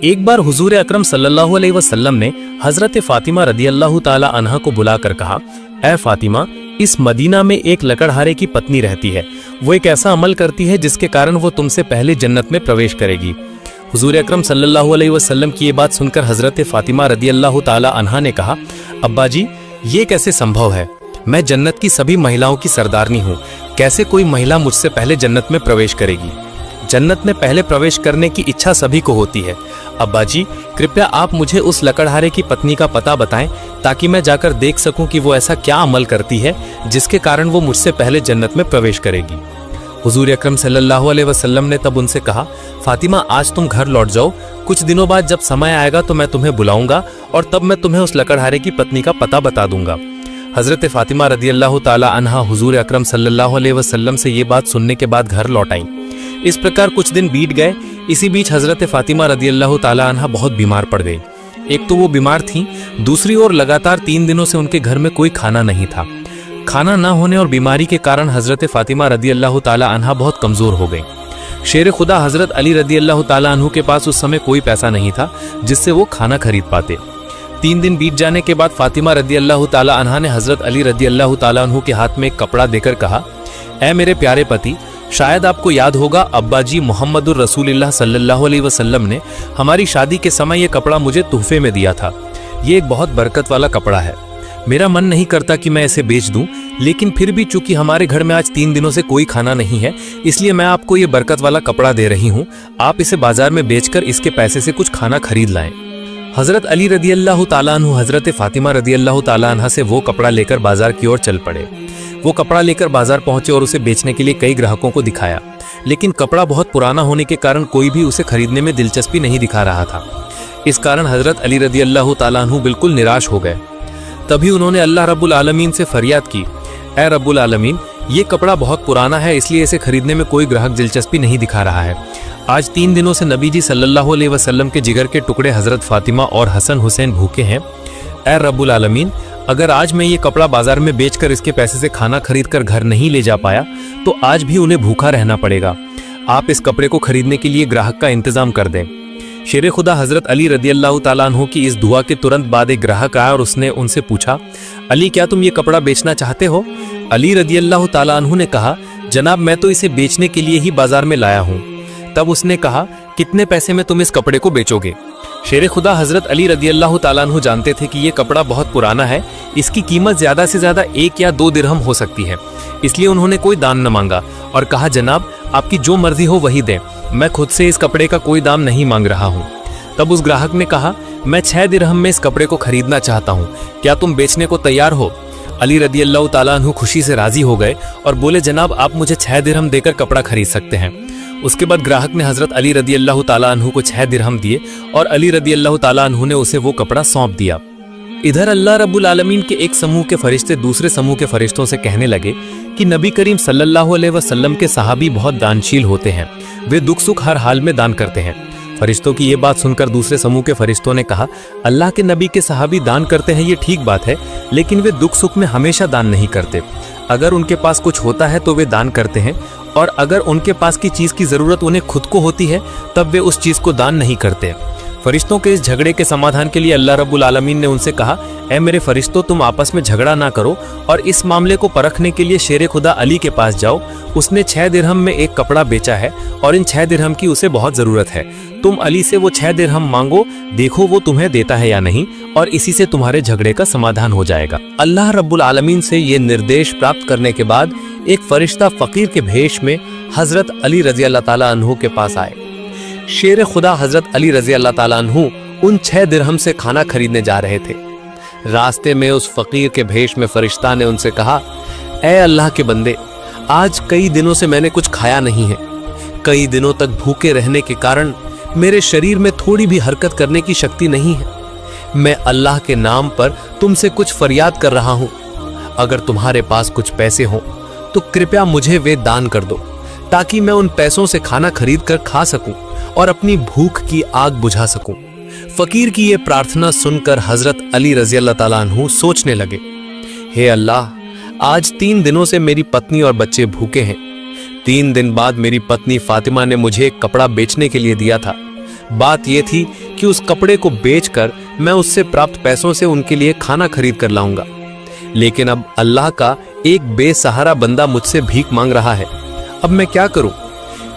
एक बार हुजूर अकरम सल्लल्लाहु अलैहि वसल्लम ने हजरत फातिमा रदियल्लाहु ताला अन्हा को बुलाकर कहा, ऐ फातिमा, इस मदीना में एक लकड़हारे की पत्नी रहती है। वो एक ऐसा अमल करती है जिसके कारण वो तुमसे पहले जन्नत में प्रवेश करेगी। हुजूर अकरम सल्लल्लाहु अलैहि वसल्लम की ये बात सुनकर हजरत फातिमा रदियल्लाहु ताला अन्हा ने कहा, अब्बा जी, ये कैसे संभव है? मैं जन्नत की सभी महिलाओं की सरदारनी हूँ, कैसे कोई महिला मुझसे पहले जन्नत में प्रवेश करेगी? जन्नत में पहले प्रवेश करने की इच्छा सभी को होती है। अब्बा जी, कृपया आप मुझे उस लकड़हारे की पत्नी का पता बताएं ताकि मैं जाकर देख सकूं कि वो ऐसा क्या अमल करती है जिसके कारण वो मुझसे पहले जन्नत में प्रवेश करेगी। हुजूर अकरम सल्लल्लाहु अलैहि वसल्लम ने तब उनसे कहा, फातिमा, आज तुम घर लौट जाओ, कुछ दिनों बाद जब समय आएगा तो मैं तुम्हें बुलाऊंगा और तब मैं तुम्हें उस लकड़हारे की पत्नी का पता बता दूंगा। हजरत फातिमा रदियल्लाहु ताला अन्हा हुजूर अकरम सल्लल्लाहु अलैहि वसल्लम से ये बात सुनने के बाद घर लौट आईं। इस प्रकार कुछ दिन बीत गए। इसी बीच हजरत फातिमा रदियल्लाहु ताला अन्हा बहुत बीमार पड़ गई। एक तो वो बीमार थी, दूसरी ओर लगातार 3 दिनों से उनके घर में कोई खाना नहीं था। खाना ना होने और बीमारी के कारण हजरत फातिमा रदियल्लाहु ताला अन्हा बहुत कमजोर हो गई। शेर खुदा हजरत अली रदियल्लाहु ताला अन्हु के पास उस समय कोई पैसा नहीं था जिससे वो खाना खरीद पाते। 3 दिन बीत जाने के बाद फातिमा रदियल्लाहु ताला अन्हा ने हजरत अली रदियल्लाहु ताला अन्हु के हाथ में एक कपड़ा देकर कहा, ऐ मेरे प्यारे पति, शायद आपको याद होगा अब्बा जी मोहम्मदुर रसूलुल्लाह सल्लल्लाहु अलैहि वसल्लम ने हमारी शादी के समय ये कपड़ा मुझे तोहफे में दिया था। ये एक बहुत बरकत वाला कपड़ा है। मेरा मन नहीं करता कि मैं इसे बेच दूं, लेकिन फिर भी चूंकि हमारे घर में आज 3 दिनों से कोई खाना नहीं है, इसलिए मैं आपको ये बरकत वाला कपड़ा दे रही हूँ। आप इसे बाजार में बेचकर इसके पैसे से कुछ खाना खरीद लाएं। हजरत अली रदियल्लाहु ताला अन्हु हजरत फातिमा रदियल्लाहु ताला अन्हा से वो कपड़ा लेकर बाजार की ओर चल पड़े। वो कपड़ा लेकर बाजार पहुंचे और उसे बेचने के लिए कई ग्राहकों को दिखाया, लेकिन कपड़ा बहुत पुराना होने के कारण कोई भी उसे खरीदने में दिलचस्पी नहीं दिखा रहा था। इस कारण हजरत अली रदियल्लाहु ताला अन्हु बिल्कुल निराश हो गए। तभी उन्होंने अल्लाह रब्बुल आलमीन से फरियाद की, ऐ रब्बुल आलमीन, ये कपड़ा बहुत पुराना है, इसलिए इसे खरीदने में कोई ग्राहक दिलचस्पी नहीं दिखा रहा है। आज 3 दिनों से नबी जी सल्लल्लाहु अलैहि वसल्लम के जिगर के टुकड़े हजरत फातिमा और हसन हुसैन भूखे हैं। ऐ रब्बुल आलमीन, अगर आज मैं ये कपड़ा बाजार में बेचकर इसके पैसे से खाना खरीद कर घर नहीं ले जा पाया तो आज भी उन्हें भूखा रहना पड़ेगा। आप इस कपड़े को खरीदने के लिए ग्राहक का इंतजाम कर दें। शेर खुदा हजरत अली रदियल्लाहु ताला अन्हु की इस दुआ के तुरंत बाद एक ग्राहक आया और उसने उनसे पूछा, अली, क्या तुम ये कपड़ा बेचना चाहते हो? अली रदियल्लाहु ताला अन्हु ने कहा, जनाब, मैं तो इसे बेचने के लिए ही बाजार में लाया हूँ। तब उसने कहा, कितने पैसे में तुम इस कपड़े को बेचोगे? शेर खुदा हजरत अली रदियल्लाहु ताला अन्हु जानते थे कि ये कपड़ा बहुत पुराना है, इसकी कीमत ज्यादा से ज्यादा 1 या 2 दिरहम हो सकती है, इसलिए उन्होंने कोई दाम न मांगा और कहा, जनाब, आपकी जो मर्जी हो वही दें, मैं खुद से इस कपड़े का कोई दाम नहीं मांग रहा हूँ। तब उस ग्राहक ने कहा, मैं 6 दिरहम में इस कपड़े को खरीदना चाहता हूँ, क्या तुम बेचने को तैयार हो? अली रदियल्लाहु ताला अन्हु खुशी से राजी हो गए और बोले, जनाब, आप मुझे 6 दिरहम देकर कपड़ा खरीद सकते हैं। उसके बाद ग्राहक ने हजरत अली रदियल्लाहु ताला अन्हु को 6 दिरहम दिए और अली रदियल्लाहु ताला अन्हु ने उसे वो कपड़ा सौंप दिया। इधर अल्लाह रब्बुल आलमीन के एक समूह के फरिश्ते दूसरे समूह के फरिश्तों से कहने लगे कि नबी करीम सल्लल्लाहु अलैहि वसल्लम के सहाबी बहुत दानशील होते हैं, वे दुख सुख हर हाल में दान करते हैं। फरिश्तों की ये बात सुनकर दूसरे समूह के फरिश्तों ने कहा, अल्लाह के नबी के सहाबी दान करते हैं ये ठीक बात है, लेकिन वे दुख सुख में हमेशा दान नहीं करते। अगर उनके पास कुछ होता है तो वे दान करते हैं, और अगर उनके पास की चीज की जरूरत उन्हें खुद को होती है तब वे उस चीज को दान नहीं करते। फरिश्तों के इस झगड़े के समाधान के लिए अल्लाह रब्बुल आलमीन ने उनसे कहा, ऐ मेरे फरिश्तों, तुम आपस में झगड़ा ना करो और इस मामले को परखने के लिए शेर खुदा अली के पास जाओ। उसने 6 दिरहम में एक कपड़ा बेचा है और इन 6 दिरहम की उसे बहुत जरूरत है। तुम अली से वो 6 दिरहम मांगो, देखो वो तुम्हें देता है या नहीं, और इसी से तुम्हारे झगड़े का समाधान हो जाएगा। अल्लाह रब्बुल आलमीन से ये निर्देश प्राप्त करने के बाद एक फरिश्ता फकीर के भेष में हजरत अली रज़ियल्लाहु ताला अन्हु के पास आए। शेर खुदा हजरत अली रज़ियल्लाहु ताला अन्हु उन 6 दिरहम से खाना खरीदने जा रहे थे। रास्ते में उस फकीर के भेष में फरिश्ता ने उनसे कहा, ऐ अल्लाह के बंदे, आज कई दिनों से मैंने कुछ खाया नहीं है। कई दिनों तक भूखे रहने के कारण मेरे शरीर में थोड़ी भी हरकत करने की शक्ति नहीं है। मैं अल्लाह के नाम पर तुमसे कुछ फरियाद कर रहा हूं। अगर तुम्हारे पास कुछ पैसे हों तो कृपया मुझे वे दान कर दो, ताकि मैं उन पैसों से खाना खरीद कर खा सकूं और अपनी भूख की आग बुझा सकूं। फकीर की ये प्रार्थना सुनकर हजरत अली रज़ियल्लाहु ताला अन्हु सोचने लगे, हे अल्लाह, आज 3 दिनों से मेरी पत्नी और बच्चे भूखे हैं। 3 दिन बाद मेरी पत्नी फातिमा ने मुझे एक कपड़ा बेचने के लिए दिया था। बात यह थी कि कि उस कपड़े को बेचकर मैं उससे प्राप्त पैसों से उनके लिए खाना खरीद कर लाऊंगा। लेकिन अब अल्लाह का एक बेसहारा बंदा मुझसे भीख मांग रहा है। अब मैं क्या करूं?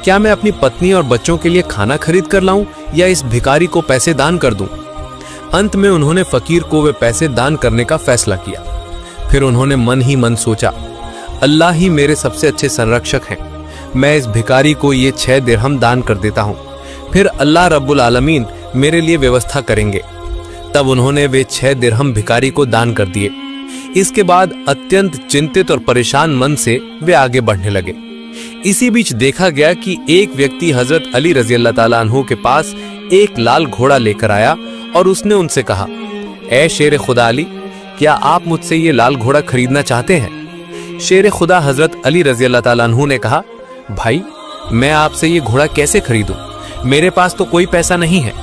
क्या मैं अपनी पत्नी और बच्चों के लिए खाना खरीद कर लाऊं या इस भिखारी को पैसे दान कर दूं? अंत में उन्होंने फकीर को वे पैसे दान करने का फैसला किया। फिर उन्होंने मन ही मन सोचा, अल्लाह ही मेरे सबसे अच्छे संरक्षक हैं। मैं इस भिखारी को ये 6 दिरहम दान कर देता हूं, फिर अल्लाह रब्बुल आलमीन मेरे लिए व्यवस्था करेंगे। तब उन्होंने वे 6 दिरहम भिखारी को दान कर दिए। इसके बाद अत्यंत चिंतित और परेशान मन से वे आगे बढ़ने लगे। इसी बीच देखा गया कि एक व्यक्ति हजरत अली रजी अल्लाह ताला अन्हु के पास एक लाल घोड़ा लेकर आया और उसने उनसे कहा, ए शेर खुदा अली, क्या आप मुझसे ये लाल घोड़ा खरीदना चाहते हैं? शेर खुदा हजरत अली रजी अल्लाह ताला अन्हु ने कहा, भाई मैं आपसे ये घोड़ा कैसे खरीदूं? मेरे पास तो कोई पैसा नहीं है।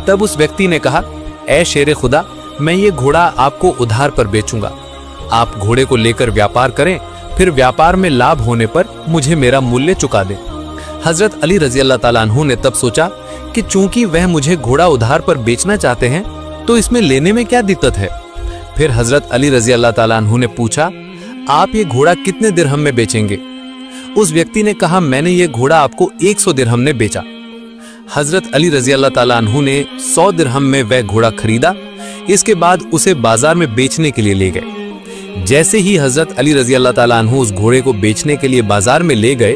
तब उस व्यक्ति ने कहा, ए शेर खुदा, मैं ये घोड़ा आपको उधार पर बेचूंगा। आप घोड़े को लेकर व्यापार करें, फिर व्यापार में लाभ होने पर मुझे मेरा मूल्य चुका दें। हजरत अली रजी अल्लाह ताला अन्हु ने तब सोचा कि चूंकि वह मुझे घोड़ा उधार पर बेचना चाहते हैं तो इसमें लेने में क्या दिक्कत है। फिर हजरत अली रजी अल्लाह ताला अन्हु ने पूछा, आप ये घोड़ा कितने दिरहम में बेचेंगे? उस व्यक्ति ने कहा, मैंने ये घोड़ा आपको 100 दिरहम में बेचा। हजरत अली रजी अल्लाह ताला अन्हु ने 100 दिरहम में वह घोड़ा खरीदा। इसके बाद उसे बाजार में बेचने के लिए ले गए। जैसे ही हजरत अली रजी अल्लाह ताला अन्हु उस घोड़े को बेचने के लिए बाजार में ले गए,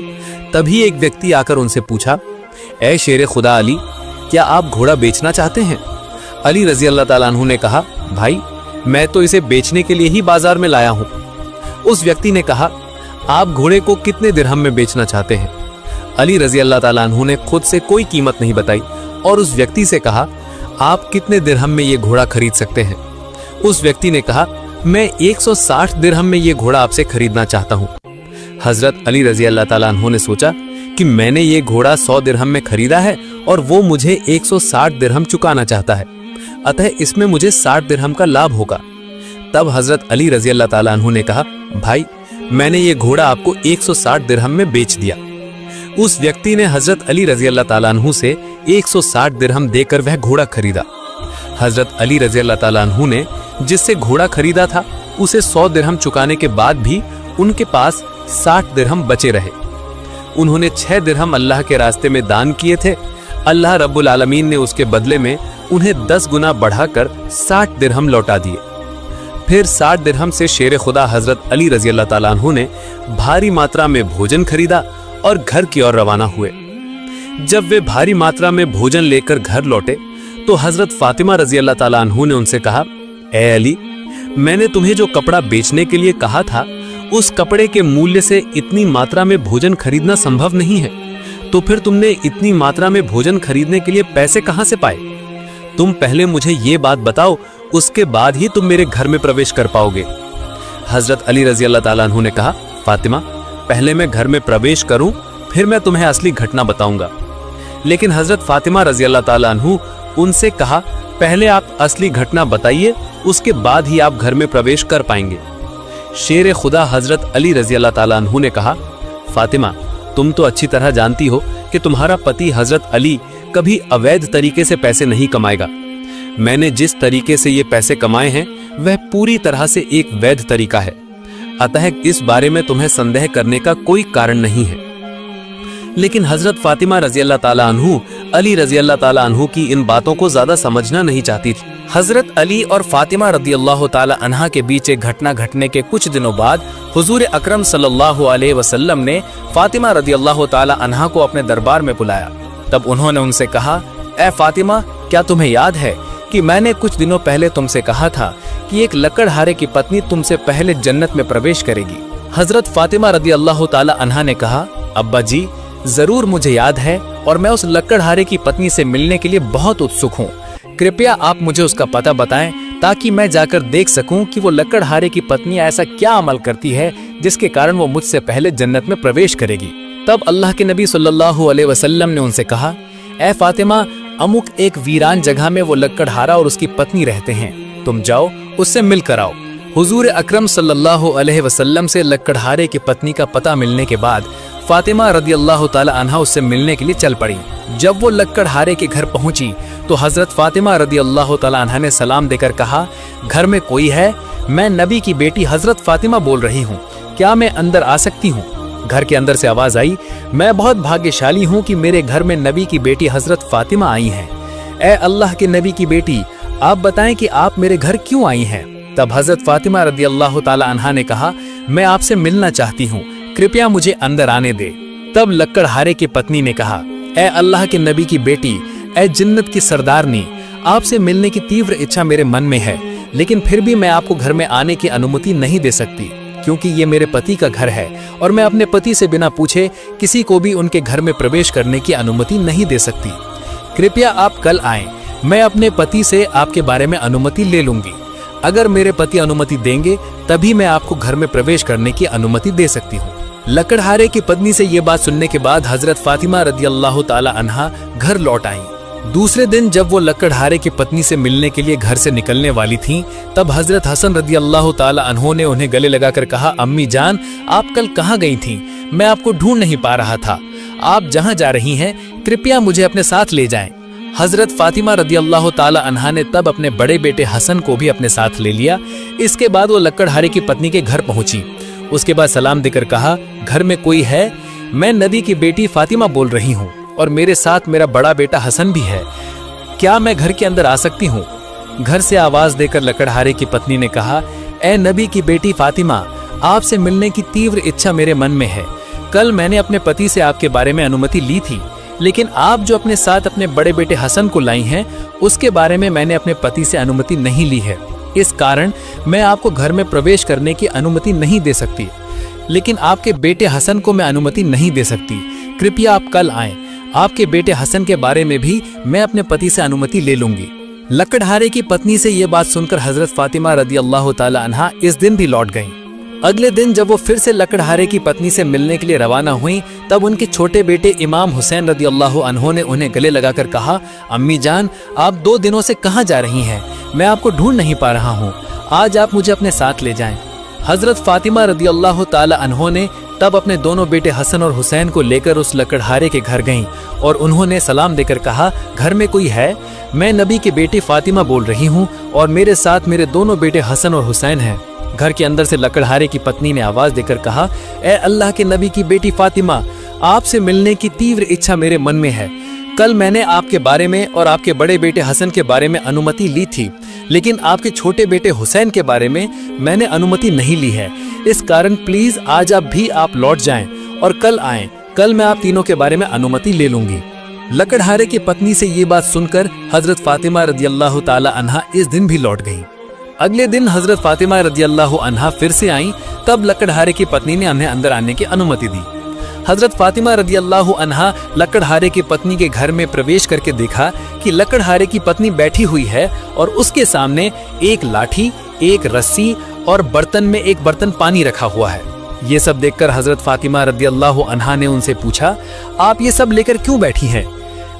तभी एक व्यक्ति आकर उनसे पूछा, ए शेर खुदा अली, क्या आप घोड़ा बेचना चाहते हैं? अली रजी अल्लाह ताला अन्हु ने कहा, भाई मैं तो इसे बेचने के लिए ही बाजार में लाया हूं। उस व्यक्ति ने कहा, आप घोड़े को कितने दिरहम में बेचना चाहते हैं? अली रजी अल्लाह ताला अन्हु ने खुद से कोई कीमत नहीं बताई और उस व्यक्ति से कहा, आप कितने दिरहम में ये घोड़ा खरीद सकते हैं? उस व्यक्ति ने कहा, मैं 160 दिरहम में ये घोड़ा आपसे खरीदना चाहता हूं। हजरत अली रजी अल्लाह ताला अन्हु ने सोचा कि मैंने ये घोड़ा 100 दिरहम में खरीदा है और वो मुझे 160 दिरहम चुकाना चाहता है, अतः इसमें मुझे 60 दिरहम का लाभ होगा। तब हजरत अली रजी अल्लाह ताला अन्हु ने कहा, भाई मैंने ये घोड़ा आपको 160 दिरहम में बेच दिया। उस व्यक्ति ने हजरत अली रजी अल्लाह ताला अन्हु से 160 दिरहम देकर वह घोड़ा खरीदा। हजरत अली रजी अल्लाह ताला अन्हु ने जिससे घोड़ा खरीदा था उसे 100 दिरहम चुकाने के बाद भी उनके पास 60 दिरहम बचे रहे। उन्होंने 6 दिरहम अल्लाह के रास्ते में दान किए थे। अल्लाह रब्बुल आलमीन ने उसके बदले में उन्हें 10 गुना बढ़ाकर 60 दिरहम लौटा दिए। फिर 60 दिरहम से शेर खुदा हजरत अली रजी अल्लाह ताला अन्हु ने भारी मात्रा में भोजन खरीदा और घर की ओर रवाना हुए। जब वे भारी मात्रा में भोजन लेकर घर लौटे तो हजरत फातिमा रजी अल्लाह ताला अन्हु ने उनसे कहा, ए अली, मैंने तुम्हें जो कपड़ा बेचने के लिए कहा था उस कपड़े के मूल्य से इतनी मात्रा में भोजन खरीदना संभव नहीं है, तो फिर तुमने इतनी मात्रा में भोजन खरीदने के लिए पैसे कहां से पाए? तुम पहले मुझे ये बात बताओ, उसके बाद ही तुम मेरे घर में प्रवेश कर पाओगे। हजरत अली रजी अल्लाह ताला अन्हु ने कहा, फातिमा, पहले मैं घर में प्रवेश करूं, फिर मैं तुम्हें असली घटना बताऊंगा। लेकिन हजरत फातिमा रजी अल्लाह ताला अन्हु उनसे कहा, पहले आप असली घटना बताइए, उसके बाद ही आप घर में प्रवेश कर पाएंगे। शेर खुदा हजरत अली रजी अल्लाह ताला अन्हु ने कहा, फातिमा, तुम तो अच्छी तरह जानती हो कि तुम्हारा पति हजरत अली कभी अवैध तरीके से पैसे नहीं कमाएगा। मैंने जिस तरीके से ये पैसे कमाए हैं वह पूरी तरह से एक वैध तरीका है, अतः इस बारे में तुम्हें संदेह करने का कोई कारण नहीं है। लेकिन हजरत फातिमा रजी अल्लाह ताला अन्हु अली रजी अल्लाह ताला अन्हु की इन बातों को ज्यादा समझना नहीं चाहती थी। हजरत अली और फातिमा रदी अल्लाह ताला अन्हा के बीच एक घटना घटने के कुछ दिनों बाद हुजूर अकरम सल्लल्लाहु अलैहि वसल्लम ने फातिमा रदी अल्लाह ताला अन्हा को अपने दरबार में बुलाया। तब उन्होंने उनसे कहा, ए फातिमा, क्या तुम्हें याद है कि मैंने कुछ दिनों पहले तुमसे कहा था कि एक लकड़हारे की पत्नी तुमसे पहले जन्नत में प्रवेश करेगी? हजरत फातिमा रदी अल्लाह ताला अन्हा ने कहा, अब्बा जी, जरूर मुझे याद है और मैं उस लकड़हारे की पत्नी से मिलने के लिए बहुत उत्सुक हूँ। कृपया आप मुझे उसका पता बताएं ताकि मैं जाकर देख सकूं कि वो लकड़हारे की पत्नी ऐसा क्या अमल करती है जिसके कारण वो मुझसे पहले जन्नत में प्रवेश करेगी। तब अल्लाह के नबी सल्लल्लाहु अलैहि वसल्लम ने उनसे कहा, ए फातिमा, अमुक एक वीरान जगह में वो लकड़हारा और उसकी पत्नी रहते हैं, तुम जाओ उससे मिल कर आओ। हुजूर अकरम सल्लल्लाहु अलैहि वसल्लम से लकड़हारे की पत्नी का पता मिलने के बाद फातिमा रदियल्लाहु ताला अन्हा उससे मिलने के लिए चल पड़ी। जब वो लक्कड़हारे के घर पहुंची तो हजरत फातिमा रदियल्लाहु ताला अन्हा ने सलाम देकर कहा, घर में कोई है? मैं नबी की बेटी हजरत फातिमा बोल रही हूँ, क्या मैं अंदर आ सकती हूँ? घर के अंदर से आवाज आई, मैं बहुत भाग्यशाली हूँ कि मेरे घर में नबी की बेटी हजरत फातिमा आई हैं। ए अल्लाह के नबी की बेटी, आप बताएं कि आप मेरे घर क्यों आई हैं? तब हजरत फातिमा रदियल्लाहु ताला अन्हा ने कहा, मैं आपसे मिलना चाहती हूँ, कृपया मुझे अंदर आने दे। तब लक्कड़हारे की पत्नी ने कहा, ए अल्लाह के नबी की बेटी, ए जन्नत की सरदारनी, आपसे मिलने की तीव्र इच्छा मेरे मन में है, लेकिन फिर भी मैं आपको घर में आने की अनुमति नहीं दे सकती, क्योंकि ये मेरे पति का घर है और मैं अपने पति से बिना पूछे किसी को भी उनके घर में प्रवेश करने की अनुमति नहीं दे सकती। कृपया आप कल आएं, मैं अपने पति से आपके बारे में अनुमति ले लूंगी। अगर मेरे पति अनुमति देंगे तभी मैं आपको घर में प्रवेश करने की अनुमति दे सकती हूँ। लकड़हारे की पत्नी से ये बात सुनने के बाद हजरत फातिमा रदियल्लाहु ताला अन्हा घर लौट आईं। दूसरे दिन जब वो लकड़हारे की पत्नी से मिलने के लिए घर से निकलने वाली थीं, तब हजरत हसन रदियल्लाहु ताला अन्हो ने उन्हें गले लगाकर कहा, अम्मी जान, आप कल कहाँ गई थीं? मैं आपको ढूंढ नहीं पा रहा था। आप जहाँ जा रही हैं कृपया मुझे अपने साथ ले जाएं। हजरत फातिमा रदियल्लाहु ताला अन्हा ने तब अपने बड़े बेटे हसन को भी अपने साथ ले लिया। इसके बाद वो लकड़हारे की पत्नी के घर पहुंची। उसके बाद सलाम देकर कहा, घर में कोई है? मैं नबी की बेटी फातिमा बोल रही हूँ और मेरे साथ मेरा बड़ा बेटा हसन भी है, क्या मैं घर के अंदर आ सकती हूँ? घर से आवाज देकर लकड़हारे की पत्नी ने कहा, ए नबी की बेटी फातिमा, आपसे मिलने की तीव्र इच्छा मेरे मन में है। कल मैंने अपने पति से आपके बारे में अनुमति ली थी, लेकिन आप जो अपने साथ अपने बड़े बेटे हसन को लाई हैं, उसके बारे में मैंने अपने पति से अनुमति नहीं ली है। इस कारण मैं आपको घर में प्रवेश करने की अनुमति नहीं दे सकती, लेकिन आपके बेटे हसन को मैं अनुमति नहीं दे सकती। कृपया आप कल आएं, आपके बेटे हसन के बारे में भी मैं अपने पति से अनुमति ले लूंगी। लकड़हारे की पत्नी से ये बात सुनकर हजरत फातिमा रदियल्लाहु ताला अन्हा इस दिन भी लौट गईं। अगले दिन जब वो फिर से लकड़हारे की पत्नी से मिलने के लिए रवाना हुई, तब उनके छोटे बेटे इमाम हुसैन रदियल्लाहु अन्हो ने उन्हें गले लगाकर कहा, अम्मी जान, आप 2 दिनों से कहाँ जा रही हैं? मैं आपको ढूंढ नहीं पा रहा हूँ, आज आप मुझे अपने साथ ले जाएं। हजरत फातिमा रदियल्लाहु ताला अन्हो ने तब अपने दोनों बेटे हसन और हुसैन को लेकर उस लकड़हारे के घर गईं और उन्होंने सलाम देकर कहा, घर में कोई है? मैं नबी की बेटी फातिमा बोल रही हूँ और मेरे साथ मेरे दोनों बेटे हसन और हुसैन हैं। घर के अंदर से लकड़हारे की पत्नी ने आवाज देकर कहा, ए अल्लाह के नबी की बेटी फातिमा, आपसे मिलने की तीव्र इच्छा मेरे मन में है। कल मैंने आपके बारे में और आपके बड़े बेटे हसन के बारे में अनुमति ली थी, लेकिन आपके छोटे बेटे हुसैन के बारे में मैंने अनुमति नहीं ली है। इस कारण प्लीज आज आप लौट जाएं और कल आएं। कल मैं आप तीनों के बारे में अनुमति ले लूंगी। लकड़हारे की पत्नी से ये बात सुनकर हजरत फातिमा रदियल्लाहु ताला अन्हा इस दिन भी लौट गईं। अगले दिन हजरत फातिमा रदियल्लाहु अन्हा फिर से आईं, तब लकड़हारे की पत्नी ने उन्हें अंदर आने की अनुमति दी। हजरत फातिमा रदियल्लाहु अन्हा लकड़हारे की पत्नी के घर में प्रवेश करके देखा कि लकड़हारे की पत्नी बैठी हुई है और उसके सामने एक लाठी, एक रस्सी और बर्तन में एक बर्तन पानी रखा हुआ है। ये सब देखकर हजरत फातिमा रदियल्लाहु अन्हा ने उनसे पूछा, आप ये सब लेकर क्यों बैठी हैं?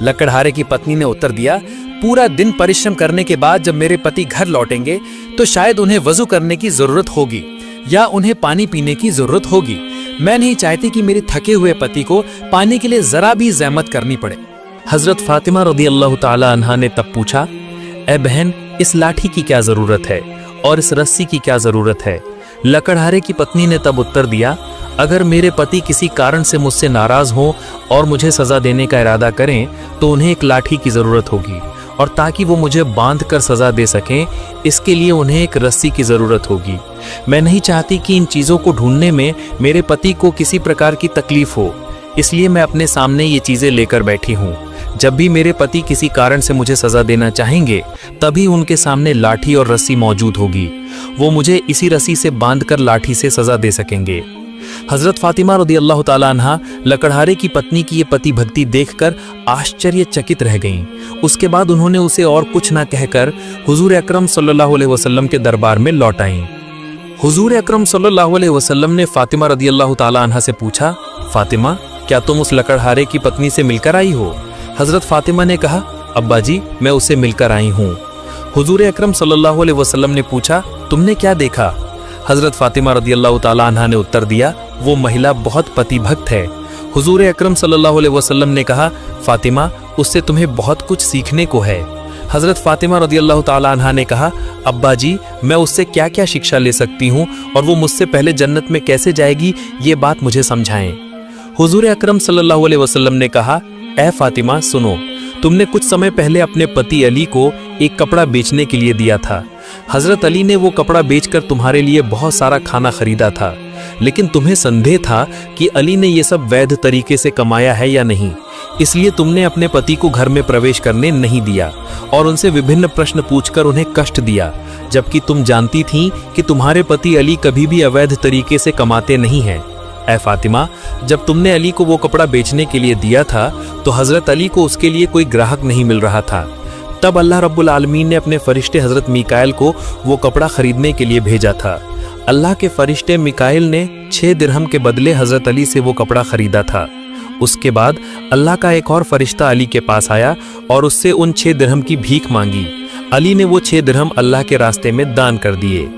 लकड़हारे की पत्नी ने उत्तर दिया, पूरा दिन परिश्रम करने के बाद जब मेरे पति घर लौटेंगे तो शायद उन्हें वजू करने की जरूरत होगी या उन्हें पानी पीने की जरूरत होगी। मैं नहीं चाहती कि मेरे थके हुए पति को पानी के लिए जरा भी जहमत करनी पड़े। हजरत फातिमा रदियल्लाहु ताला अन्हा ने तब पूछा, ए बहन, इस लाठी की क्या जरूरत है और इस रस्सी की क्या जरूरत है? लकड़हारे की पत्नी ने तब उत्तर दिया, अगर मेरे पति किसी कारण से मुझसे नाराज हों और मुझे सजा देने का इरादा करें तो उन्हें एक लाठी की जरूरत होगी, और ताकि वो मुझे बांध कर सजा दे सकें इसके लिए उन्हें एक रस्सी की जरूरत होगी। मैं नहीं चाहती कि इन चीजों को ढूंढने में मेरे पति को किसी प्रकार की तकलीफ हो, इसलिए मैं अपने सामने ये चीजें लेकर बैठी हूँ। जब भी मेरे पति किसी कारण से मुझे सजा देना चाहेंगे तभी उनके सामने लाठी और रस्सी मौजूद होगी, वो मुझे इसी रस्सी से बांधकर लाठी से सजा दे सकेंगे। हजरत फातिमा रदियल्लाहु ताला अन्हा लकड़हारे की पत्नी की ये पति भक्ति देखकर आश्चर्यचकित रह गईं। उसके बाद उन्होंने उसे और कुछ न कहकर हुजूर अकरम सल्लल्लाहु अलैहि वसल्लम के दरबार में लौट आईं। हुजूर अकरम सल्लल्लाहु अलैहि वसल्लम ने फातिमा रदियल्लाहु ताला अन्हा से पूछा, फातिमा, क्या तुम उस लकड़हारे की पत्नी से मिलकर आई हो? हजरत फातिमा ने कहा, अब्बा जी, मैं उससे मिलकर आई हूँ। हुजूर अकरम सल्लल्लाहु अलैहि वसल्लम ने पूछा, तुमने क्या देखा? हजरत फातिमा रदियल्लाहु ताला अन्हा ने उत्तर दिया, वो महिला बहुत पति भक्त है। हुजूर अकरम सल्लल्लाहु अलैहि वसल्लम ने कहा, फातिमा, उससे तुम्हें बहुत कुछ सीखने को है। हजरत फातिमा रदियल्लाहु ताला अन्हा ने कहा, अब्बा जी, मैं उससे क्या क्या शिक्षा ले सकती हूँ और वो मुझसे पहले जन्नत में कैसे जाएगी, ये बात मुझे समझाएं। हुजूर अकरम सल्लल्लाहु अलैहि वसल्लम ने कहा, ए फातिमा, सुनो, तुमने कुछ समय पहले अपने पति अली को एक कपड़ा बेचने के लिए दिया था। हजरत अली ने वो कपड़ा बेचकर तुम्हारे लिए बहुत सारा खाना खरीदा था, लेकिन तुम्हें संदेह था कि अली ने ये सब वैध तरीके से कमाया है या नहीं, इसलिए तुमने अपने पति को घर में प्रवेश करने नहीं दिया और उनसे विभिन्न प्रश्न पूछकर उन्हें कष्ट दिया, जबकि तुम जानती थीं कि तुम्हारे पति अली कभी भी अवैध तरीके से कमाते नहीं हैं। ऐ फातिमा, जब तुमने अली को वो कपड़ा बेचने के लिए दिया था तो हजरत अली को उसके लिए कोई ग्राहक नहीं मिल रहा था। तब अल्लाह रब्बुल आलमीन ने अपने फरिश्ते हजरत मीकाइल को वो कपड़ा खरीदने के लिए भेजा था। अल्लाह के फरिश्ते मीकाइल ने 6 दिरहम के बदले हजरत अली से वो कपड़ा खरीदा था। उसके बाद अल्लाह का एक और फरिश्ता अली के पास आया और उससे उन 6 दिरहम की भीख मांगी। अली ने वो 6 दिरहम अल्लाह के रास्ते में दान कर दिए।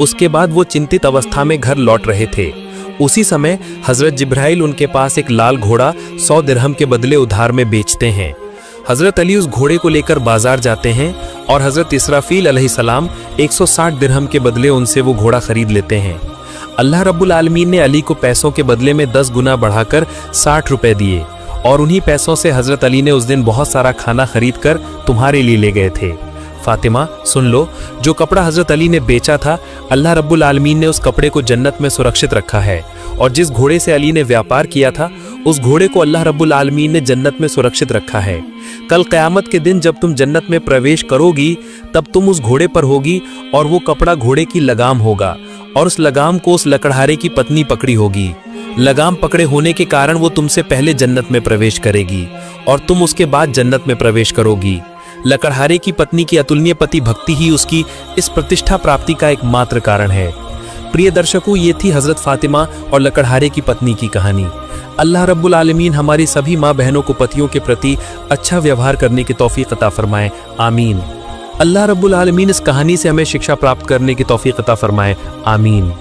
उसके बाद वो चिंतित अवस्था में घर लौट रहे थे। उसी समय हजरत जिब्राइल उनके पास एक लाल घोड़ा 100 दिरहम के बदले उधार में बेचते हैं। हजरत अली उस घोड़े को लेकर बाजार जाते हैं और हजरत इसराफील अलैहिस्सलाम 160 दिरहम के बदले उनसे वो घोड़ा खरीद लेते हैं। अल्लाह रब्बुल आलमीन ने अली को पैसों के बदले में 10 गुना बढ़ाकर 60 रुपए दिए और उन्हीं पैसों से हजरत अली ने उस दिन बहुत सारा खाना खरीद कर तुम्हारे लिए ले गए थे। फातिमा, सुन लो, जो कपड़ा हजरत अली ने बेचा था, अल्लाह रब्बुल आलमीन ने उस कपड़े को जन्नत में सुरक्षित रखा है, और जिस घोड़े से अली ने व्यापार किया था, उस घोड़े को अल्लाह रब्बुल आलमीन ने जन्नत में सुरक्षित रखा है। कल क़यामत के दिन जब तुम जन्नत में प्रवेश करोगी, तब तुम उस घोड़े पर होगी और वो कपड़ा घोड़े की लगाम होगा, और उस लगाम को उस लकड़हारे की पत्नी पकड़ी होगी। लगाम पकड़े होने के कारण वो तुमसे पहले जन्नत में प्रवेश करेगी और तुम उसके बाद जन्नत में प्रवेश करोगी। लकड़हारे की पत्नी की अतुलनीय पति भक्ति ही उसकी इस प्रतिष्ठा प्राप्ति का एकमात्र कारण है। प्रिय दर्शकों, ये थी हजरत फातिमा और लकड़हारे की पत्नी की कहानी। अल्लाह रब्बुल आलमीन हमारी सभी माँ बहनों को पतियों के प्रति अच्छा व्यवहार करने की तौफीक अता फरमाए, आमीन। अल्लाह रब्बुल आलमीन इस कहानी से हमें शिक्षा प्राप्त करने की तौफीक अता फरमाए, आमीन।